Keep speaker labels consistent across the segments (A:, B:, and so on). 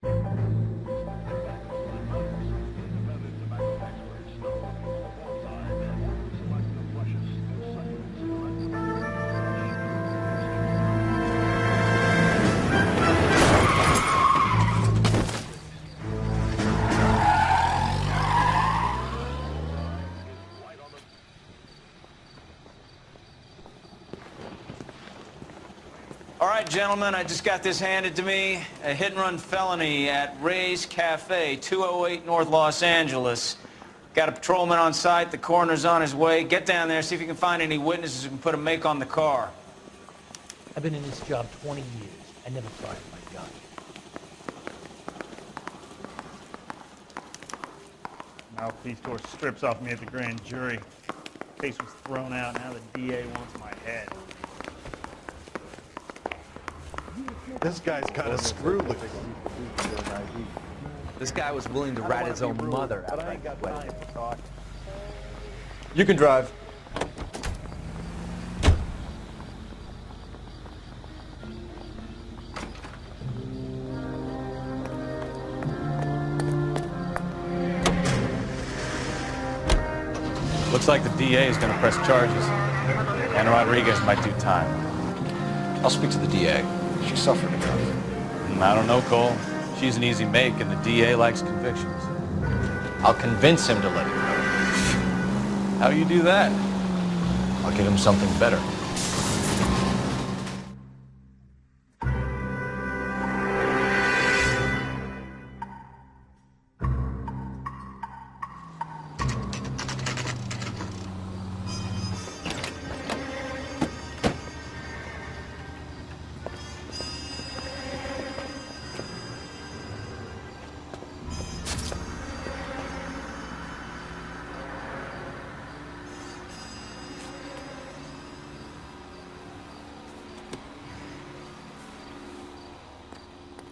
A: All right, gentlemen, I just got this handed to me. A hit-and-run felony at Ray's Cafe, 208 North Los Angeles. Got a patrolman on site. The coroner's on his way. Get down there, see if you can find any witnesses who can put a make on the car.
B: I've been in this job 20 years. I never fired my gun.
C: Mouthpiece tore strips off me at the grand jury. Case was thrown out. Now the DA wants my head.
D: This guy's got a screw loose.
E: This guy was willing to rat his own mother out.
D: You can drive.
A: Looks like the DA is going to press charges. And Rodriguez might do time.
F: I'll speak to the DA. She suffered enough.
A: I don't know, Cole. She's an easy make, and the DA likes convictions.
F: I'll convince him to let it go.
A: How do you do that?
F: I'll give him something better.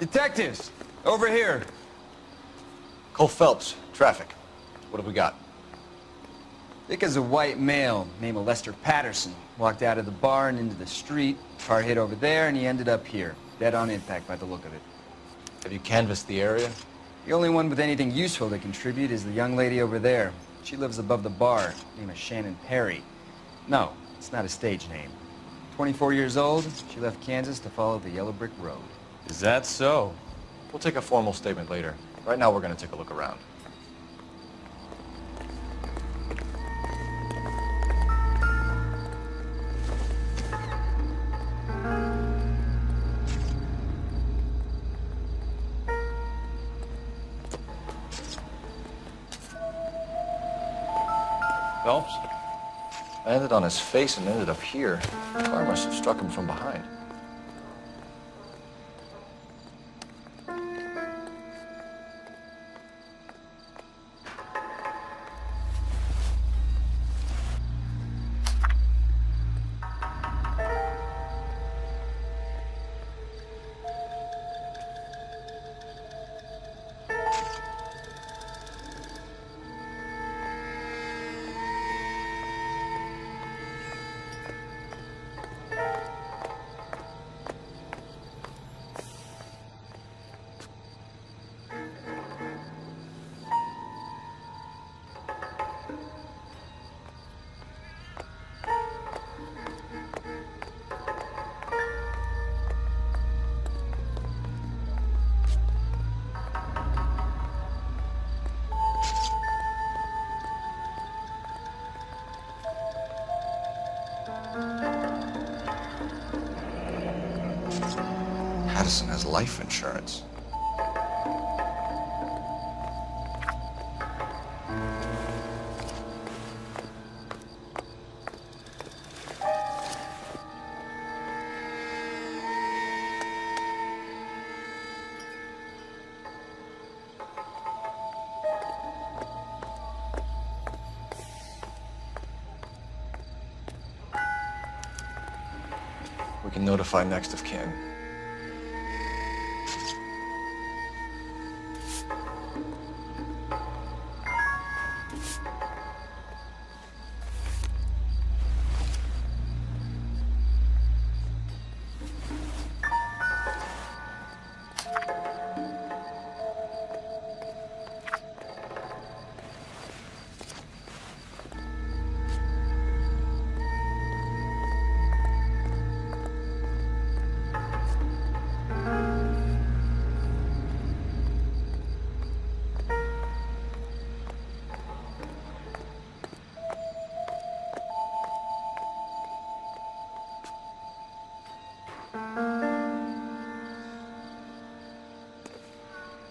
A: Detectives, over here.
F: Cole Phelps, traffic. What have we got?
G: Thick as a white male named Lester Patterson. Walked out of the bar and into the street. Car hit over there and he ended up here. Dead on impact by the look of it.
F: Have you canvassed the area?
G: The only one with anything useful to contribute is the young lady over there. She lives above the bar. Name is Shannon Perry. No, it's not a stage name. 24 years old, she left Kansas to follow the yellow brick road.
A: Is that so?
F: We'll take a formal statement later. Right now, we're going to take a look around. Phelps? I landed on his face and ended up here. The car must have struck him from behind. Patterson has life insurance. We can notify next of kin.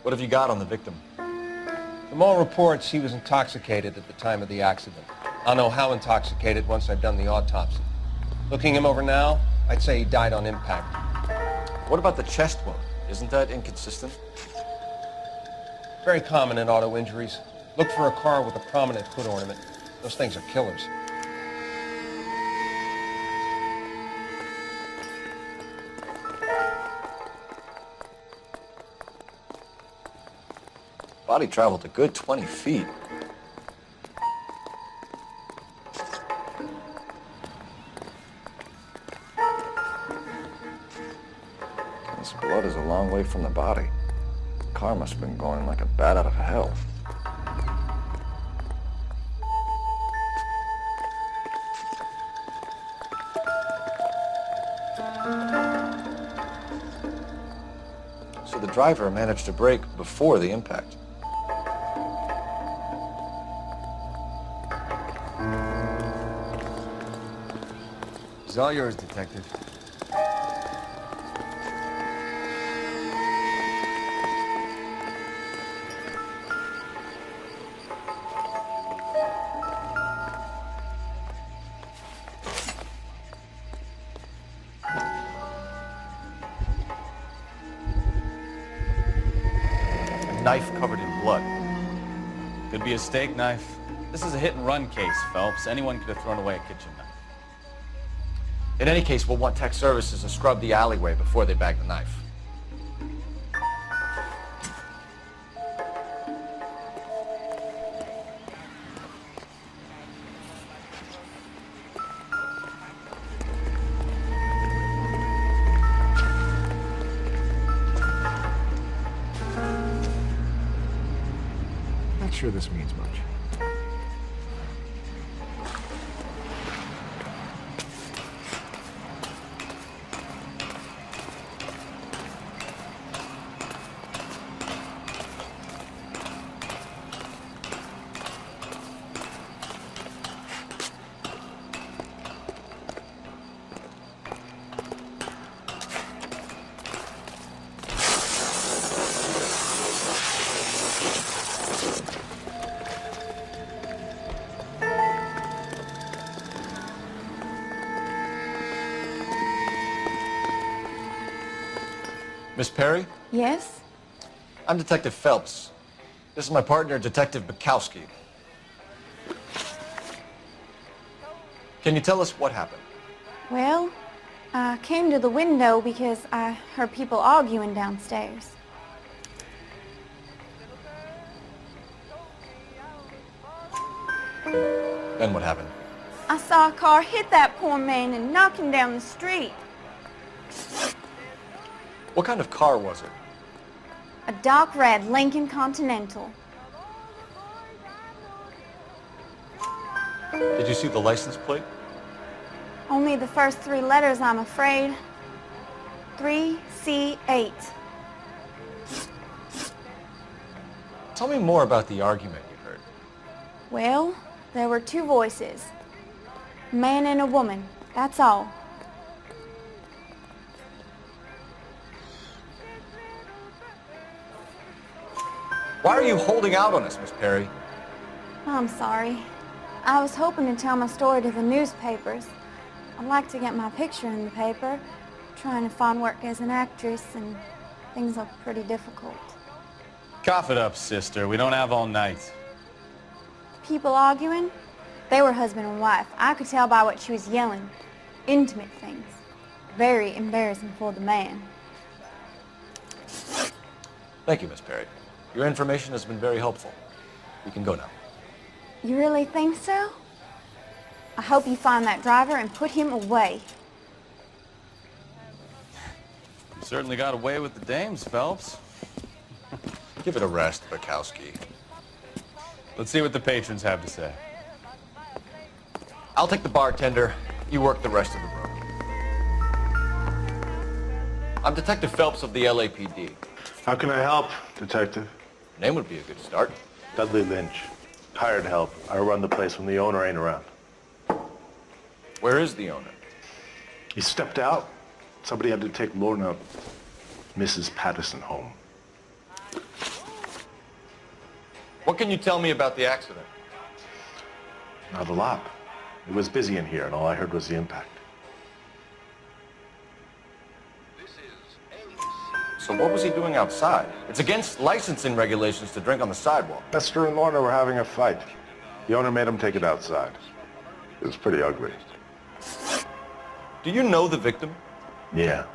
F: What have you got on the victim?
H: From all reports, he was intoxicated at the time of the accident. I'll know how intoxicated once I've done the autopsy. Looking him over now, I'd say he died on impact.
F: What about the chest wound? Isn't that inconsistent?
H: Very common in auto injuries. Look for a car with a prominent hood ornament. Those things are killers.
F: Body traveled a good 20 feet. This blood is a long way from the body. The car must have been going like a bat out of hell. So the driver managed to brake before the impact.
G: It's all yours, Detective.
F: A knife covered in blood.
I: Could be a steak knife. This is a hit-and-run case, Phelps. Anyone could have thrown away a kitchen knife.
F: In any case, we'll want tech services to scrub the alleyway before they bag the knife.
J: Not sure this means much.
F: Miss Perry?
K: Yes?
F: I'm Detective Phelps. This is my partner, Detective Bukowski. Can you tell us what happened?
K: Well, I came to the window because I heard people arguing downstairs.
F: Then what happened?
K: I saw a car hit that poor man and knock him down the street.
F: What kind of car was it?
K: A dark red Lincoln Continental.
F: Did you see the license plate?
K: Only the first three letters, I'm afraid. 3C8.
F: Tell me more about the argument you heard.
K: Well, there were two voices. A man and a woman, that's all.
F: Why are you holding out on us, Miss Perry?
K: I'm sorry. I was hoping to tell my story to the newspapers. I'd like to get my picture in the paper. Trying to find work as an actress, and things look pretty difficult.
I: Cough it up, sister. We don't have all night.
K: People arguing? They were husband and wife. I could tell by what she was yelling. Intimate things. Very embarrassing for the man.
F: Thank you, Miss Perry. Your information has been very helpful. You can go now.
K: You really think so? I hope you find that driver and put him away.
I: You certainly got away with the dames, Phelps.
F: Give it a rest, Bukowski.
I: Let's see what the patrons have to say.
F: I'll take the bartender. You work the rest of the room. I'm Detective Phelps of the LAPD.
D: How can I help, Detective?
F: Name would be a good start.
D: Dudley Lynch. Hired help. I run the place when the owner ain't around.
F: Where is the owner?
D: He stepped out. Somebody had to take Lorna, Mrs. Patterson, home.
F: What can you tell me about the accident?
D: Not a lot. It was busy in here, and all I heard was the impact.
F: So what was he doing outside? It's against licensing regulations to drink on the sidewalk.
D: Lester and Lorna were having a fight. The owner made him take it outside. It was pretty ugly.
F: Do you know the victim?
D: Yeah.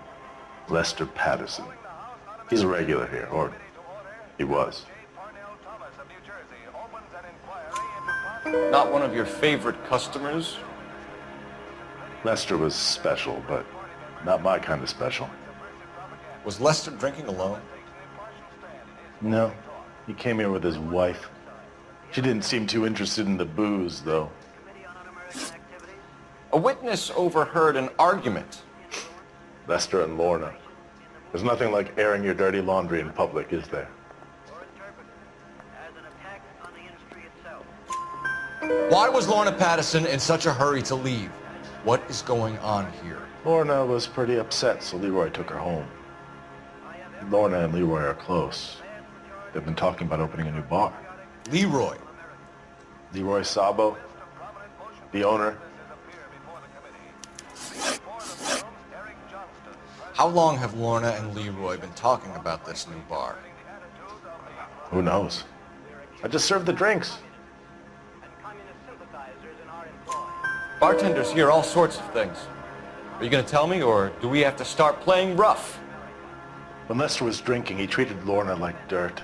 D: Lester Patterson. He's a regular here, or he was.
F: Not one of your favorite customers?
D: Lester was special, but not my kind of special.
F: Was Lester drinking alone?
D: No. He came here with his wife. She didn't seem too interested in the booze, though.
F: A witness overheard an argument.
D: Lester and Lorna. There's nothing like airing your dirty laundry in public, is there?
F: Why was Lorna Patterson in such a hurry to leave? What is going on here?
D: Lorna was pretty upset, so Leroy took her home. Lorna and Leroy are close. They've been talking about opening a new bar.
F: Leroy?
D: Leroy Sabo, the owner.
F: How long have Lorna and Leroy been talking about this new bar?
D: Who knows? I just served the drinks.
F: Bartenders hear all sorts of things. Are you going to tell me, or do we have to start playing rough?
D: When Lester was drinking, he treated Lorna like dirt.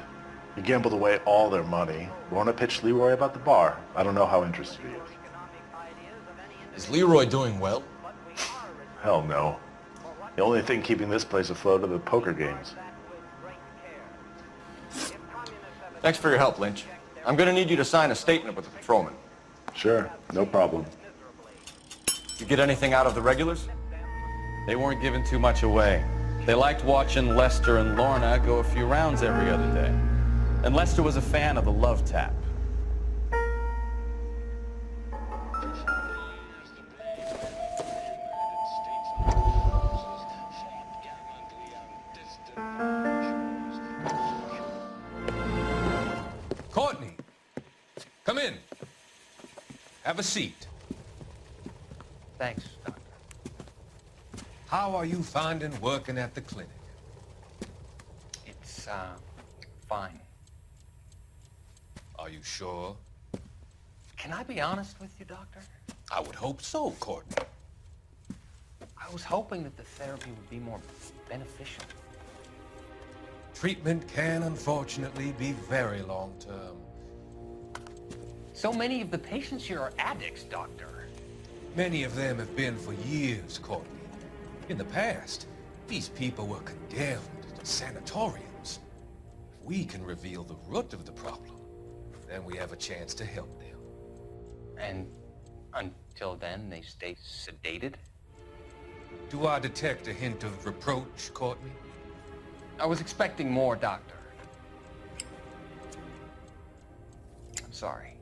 D: He gambled away all their money. Lorna pitched Leroy about the bar. I don't know how interested he is.
F: Is Leroy doing well?
D: Hell no. The only thing keeping this place afloat are the poker games.
F: Thanks for your help, Lynch. I'm going to need you to sign a statement with the patrolman.
D: Sure, no problem.
F: You get anything out of the regulars?
I: They weren't giving too much away. They liked watching Lester and Lorna go a few rounds every other day. And Lester was a fan of the love tap.
J: Courtney, come in. Have a seat.
B: Thanks, Doctor.
J: How are you finding working at the clinic?
B: It's, fine.
J: Are you sure?
B: Can I be honest with you, Doctor?
J: I would hope so, Courtney.
B: I was hoping that the therapy would be more beneficial.
J: Treatment can, unfortunately, be very long-term.
B: So many of the patients here are addicts, Doctor.
J: Many of them have been for years, Courtney. In the past, these people were condemned to sanatoriums. If we can reveal the root of the problem, then we have a chance to help them.
B: And until then, they stay sedated?
J: Do I detect a hint of reproach, Courtney?
B: I was expecting more, Doctor. I'm sorry.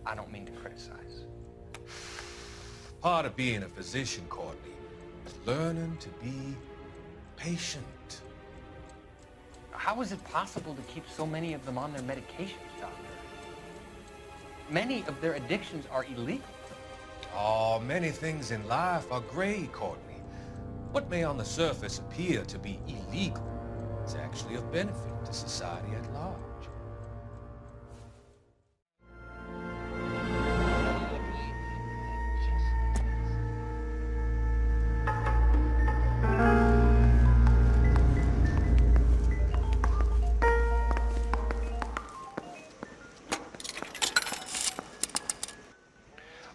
B: I don't mean to criticize.
J: Part of being a physician, Courtney, is learning to be patient.
B: How is it possible to keep so many of them on their medications, Doctor? Many of their addictions are illegal.
J: Oh, many things in life are gray, Courtney. What may on the surface appear to be illegal is actually of benefit to society at large.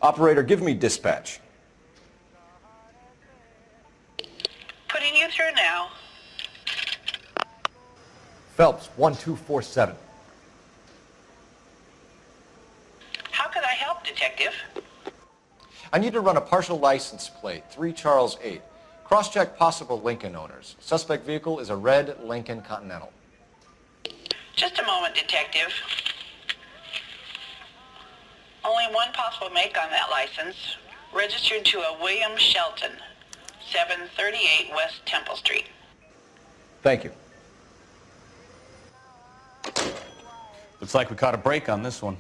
F: Operator, give me dispatch.
L: Putting you through now.
F: Phelps, 1247.
L: How could I help, Detective?
F: I need to run a partial license plate, 3 Charles 8. Cross-check possible Lincoln owners. Suspect vehicle is a red Lincoln Continental.
L: Just a moment, Detective. Only one possible make on that license. Registered to a William Shelton, 738 West Temple Street.
F: Thank you.
I: The Looks like we caught a break on this one.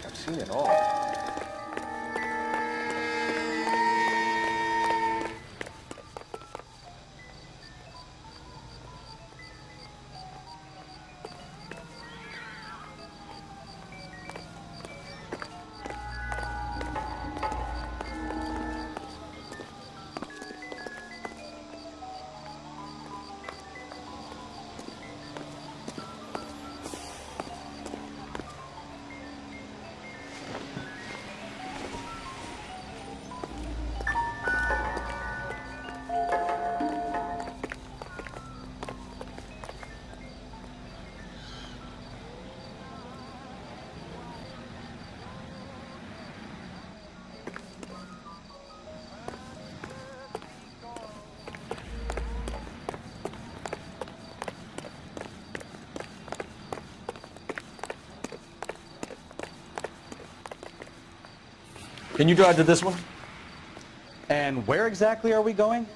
F: I've seen it all.
I: Can you drive to this one? And where exactly are we going?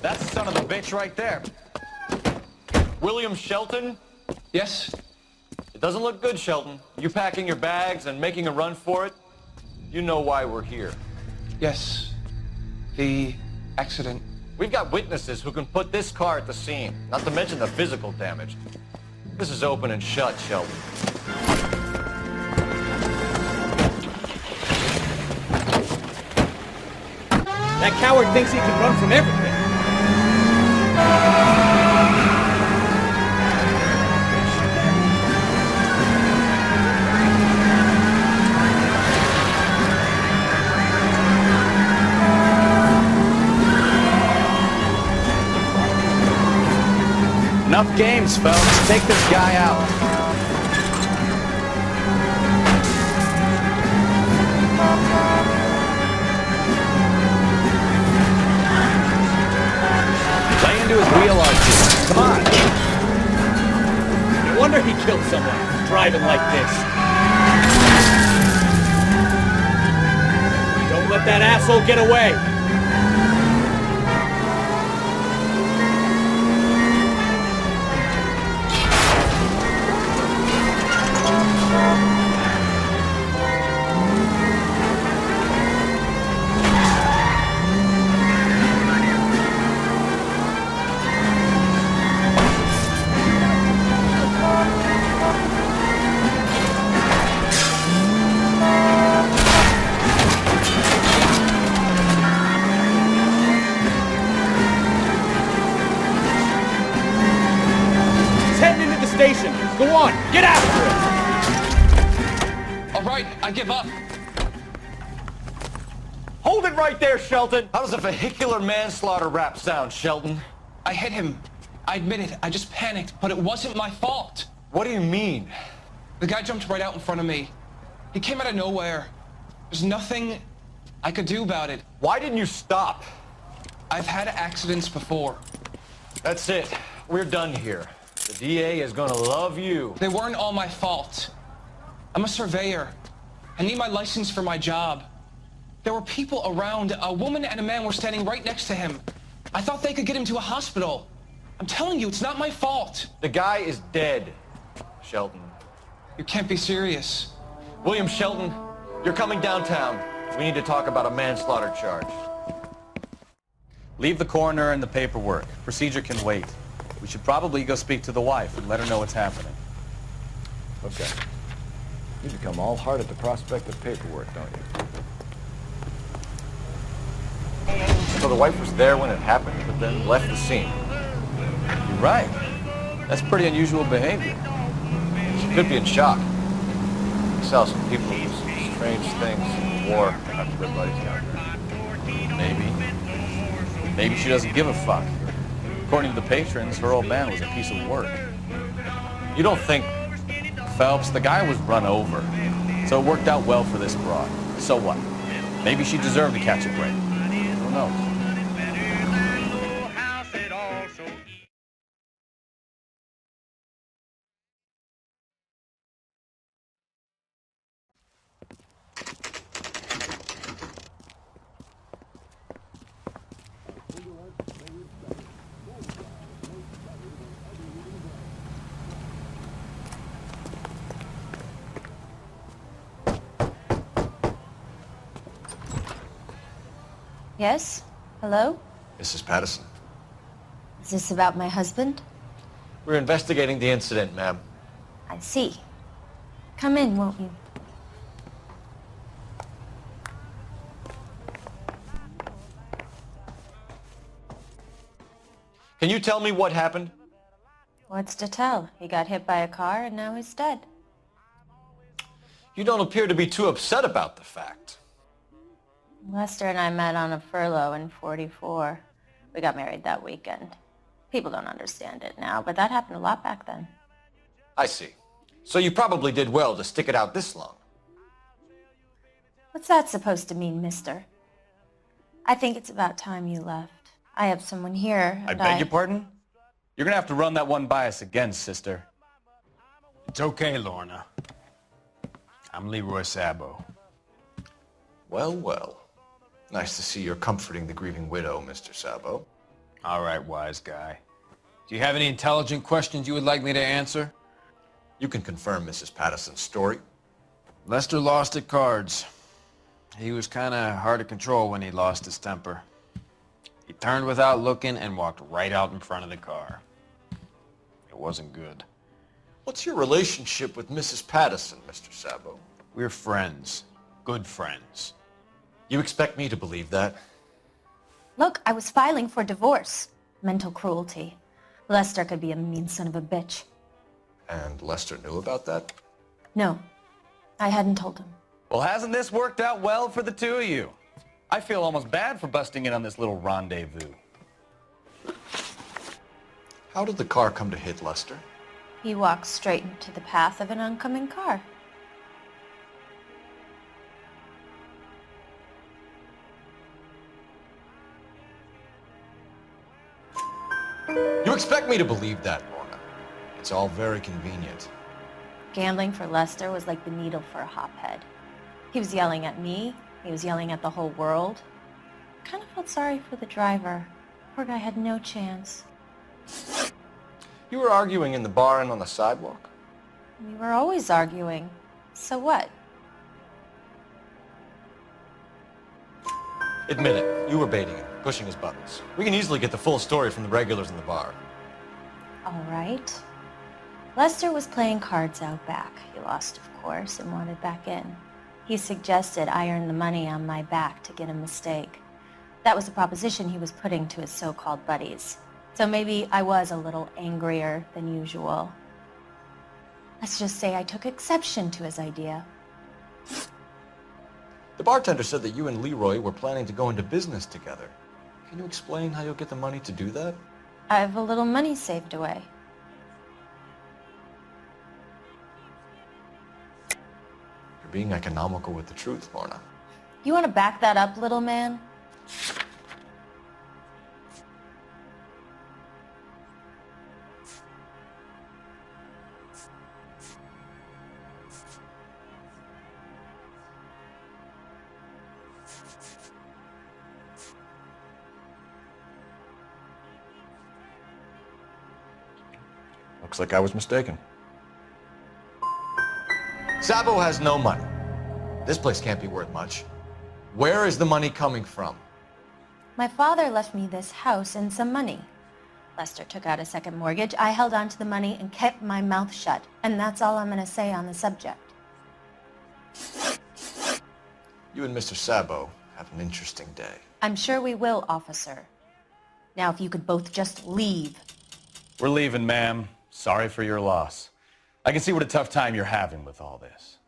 I: That's the son of a bitch right there.
M: William Shelton?
H: Yes?
M: It doesn't look good, Shelton. You packing your bags and making a run for it? You know why we're here.
H: Yes. The accident.
M: We've got witnesses who can put this car at the scene, not to mention the physical damage. This is open and shut, Shelton.
N: That coward thinks he can run from everything.
I: Enough games, folks. Take this guy out. Lay into his wheel arches. Come on.
N: No wonder he killed someone driving like this. Don't let that asshole get away. Go on, get after
H: it! All right, I give up.
M: Hold it right there, Shelton! How does a vehicular manslaughter rap sound, Shelton?
H: I hit him. I admit it, I just panicked, but it wasn't my fault.
M: What do you mean?
H: The guy jumped right out in front of me. He came out of nowhere. There's nothing I could do about it.
M: Why didn't you stop?
H: I've had accidents before.
M: That's it. We're done here. The DA is gonna love you.
O: They weren't all my fault. I'm a surveyor. I need my license for my job. There were people around. A woman and a man were standing right next to him. I thought they could get him to a hospital. I'm telling you, it's not my fault.
M: The guy is dead, Shelton.
O: You can't be serious.
M: William Shelton, you're coming downtown. We need to talk about a manslaughter charge.
I: Leave the coroner and the paperwork. Procedure can wait. We should probably go speak to the wife and let her know what's happening.
F: Okay. You become all heart at the prospect of paperwork, don't you? So the wife was there when it happened, but then left the scene.
I: You're right. That's pretty unusual behavior.
F: She could be in shock. You saw some people do some strange things in the war after their buddies got there.
I: Maybe. Maybe she doesn't give a fuck. According to the patrons, her old man was a piece of work.
M: You don't think...
I: Phelps, the guy was run over. So it worked out well for this broad. So what? Maybe she deserved to catch a break. Who knows?
P: Yes? Hello?
F: Mrs. Patterson.
P: Is this about my husband?
F: We're investigating the incident, ma'am.
P: I see. Come in, won't you?
M: Can you tell me what happened?
P: What's to tell? He got hit by a car and now he's dead.
M: You don't appear to be too upset about the fact.
P: Lester and I met on a furlough in '44. We got married that weekend. People don't understand it now, but that happened a lot back then.
M: I see. So you probably did well to stick it out this long.
P: What's that supposed to mean, mister? I think it's about time you left. I have someone here,
I: I
P: and
I: beg your pardon? You're gonna have to run that one by us again, sister.
Q: It's okay, Lorna. I'm Leroy Sabo.
F: Well, well. Nice to see you're comforting the grieving widow, Mr. Sabo.
Q: All right, wise guy. Do you have any intelligent questions you would like me to answer?
F: You can confirm Mrs. Patterson's story.
Q: Lester lost at cards. He was kind of hard to control when he lost his temper. He turned without looking and walked right out in front of the car. It wasn't good.
F: What's your relationship with Mrs. Patterson, Mr. Sabo?
Q: We're friends. Good friends.
F: You expect me to believe that?
P: Look, I was filing for divorce. Mental cruelty. Lester could be a mean son of a bitch.
F: And Lester knew about that?
P: No, I hadn't told him.
I: Well, hasn't this worked out well for the two of you? I feel almost bad for busting in on this little rendezvous.
F: How did the car come to hit Lester?
P: He walked straight into the path of an oncoming car.
F: You expect me to believe that, Lorna? It's all very convenient.
P: Gambling for Lester was like the needle for a hophead. He was yelling at me. He was yelling at the whole world. I kind of felt sorry for the driver. Poor guy had no chance.
F: You were arguing in the bar and on the sidewalk?
P: We were always arguing. So what?
F: Admit it. You were baiting him, pushing his buttons. We can easily get the full story from the regulars in the bar.
P: All right. Lester was playing cards out back. He lost, of course, and wanted back in. He suggested I earn the money on my back to get a mistake. That was the proposition he was putting to his so-called buddies. So maybe I was a little angrier than usual. Let's just say I took exception to his idea.
F: The bartender said that you and Leroy were planning to go into business together. Can you explain how you'll get the money to do that?
P: I have a little money saved away.
F: You're being economical with the truth, Lorna.
P: You want to back that up, little man?
F: Looks like I was mistaken. Sabo has no money. This place can't be worth much. Where is the money coming from?
P: My father left me this house and some money. Lester took out a second mortgage. I held on to the money and kept my mouth shut. And that's all I'm going to say on the subject.
F: You and Mr. Sabo have an interesting day.
P: I'm sure we will, officer. Now, if you could both just leave.
I: We're leaving, ma'am. Sorry for your loss. I can see what a tough time you're having with all this.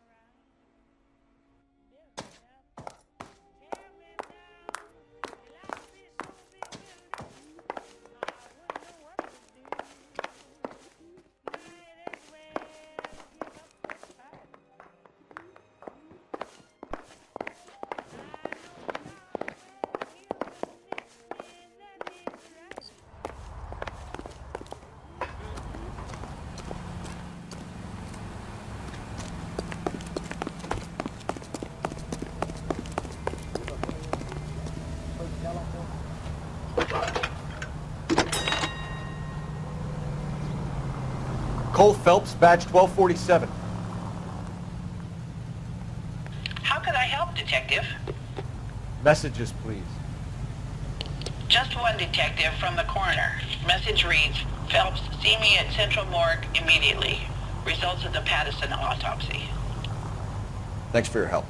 F: Cole Phelps, badge 1247.
L: How could I help, Detective?
F: Messages, please.
L: Just one detective from the coroner. Message reads, Phelps, see me at Central Morgue immediately. Results of the Patterson autopsy.
F: Thanks for your help.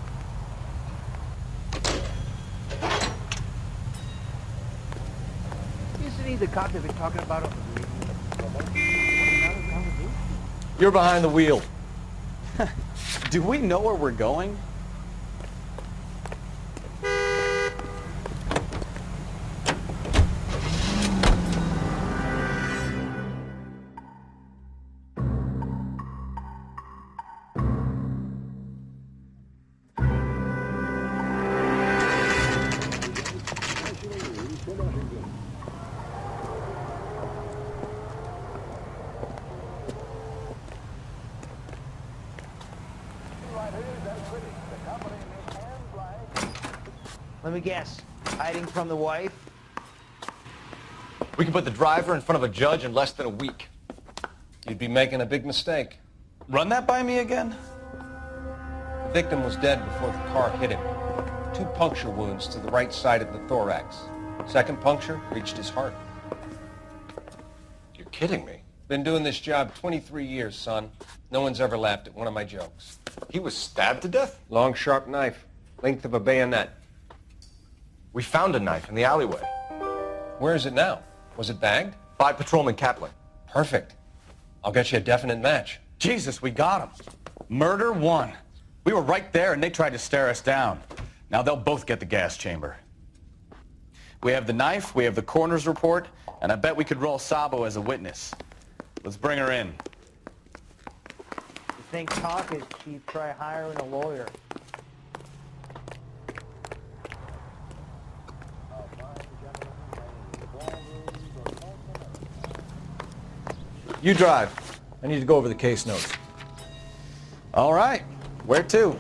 B: Isn't he the cop they've been talking about on the radio?
F: You're behind the wheel.
I: Do we know where we're going?
B: Let me guess. Hiding from the wife?
F: We can put the driver in front of a judge in less than a week.
H: You'd be making a big mistake.
I: Run that by me again?
H: The victim was dead before the car hit him. 2 puncture wounds to the right side of the thorax. Second puncture reached his heart.
F: You're kidding me.
H: Been doing this job 23 years, son. No one's ever laughed at one of my jokes.
F: He was stabbed to death?
H: Long, sharp knife. Length of a bayonet.
F: We found a knife in the alleyway.
H: Where is it now? Was it bagged?
F: By Patrolman Kaplan.
H: Perfect. I'll get you a definite match.
I: Jesus, we got him. Murder 1. We were right there and they tried to stare us down. Now they'll both get the gas chamber. We have the knife, we have the coroner's report, and I bet we could roll Sabo as a witness. Let's bring her in.
B: You think talk is cheap, try hiring a lawyer.
F: You drive. I need to go over the case notes.
I: All right. Where to?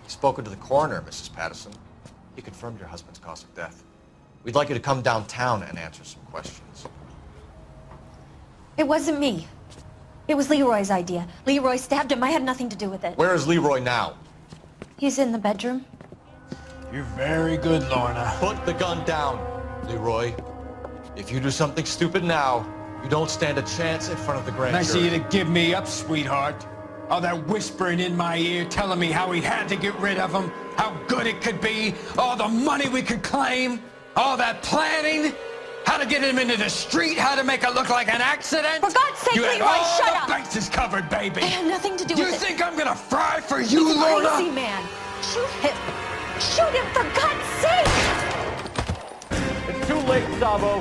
F: Spoken to the coroner, Mrs. Patterson. He confirmed your husband's cause of death. We'd like you to come downtown and answer some questions.
P: It wasn't me. It was Leroy's idea. Leroy stabbed him. I had nothing to do with it.
F: Where is Leroy now?
P: He's in the bedroom.
Q: You're very good, Lorna.
F: Put the gun down, Leroy. If you do something stupid now, you don't stand a chance in front of the grand
Q: Nice of
F: jury.
Q: you to give me up, sweetheart. All that whispering in my ear telling me how we had to get rid of him, how good it could be, all the money we could claim, all that planning, how to get him into the street, how to make it look like an accident.
P: For God's sake,
Q: you had
P: Leroy,
Q: all
P: shut
Q: the
P: up!
Q: bases covered, baby.
P: I had nothing to do with it.
Q: You think I'm gonna fry for you,
P: He's a
Q: Lorna?
P: crazy man. Shoot him. Shoot him, for God's sake!
F: It's too late, Sabo.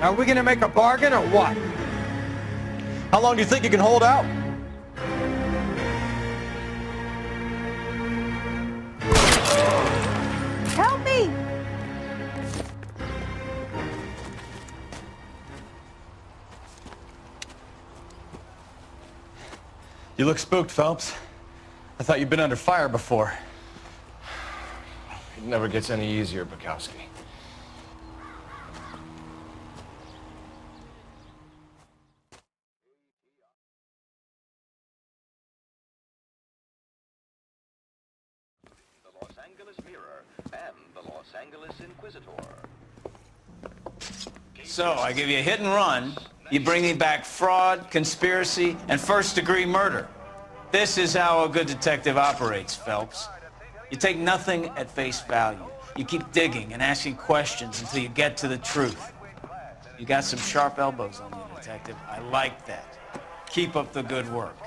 H: Are we gonna make a bargain or what?
I: How long do you think you can hold out?
K: Help me!
I: You look spooked, Phelps. I thought you'd been under fire before.
F: It never gets any easier, Bukowski.
R: The Los Angeles Mirror and the Los Angeles Inquisitor.
A: So, I give you a hit and run. You bring me back fraud, conspiracy, and first-degree murder. This is how a good detective operates, Phelps. You take nothing at face value. You keep digging and asking questions until you get to the truth. You got some sharp elbows on you, detective. I like that. Keep up the good work.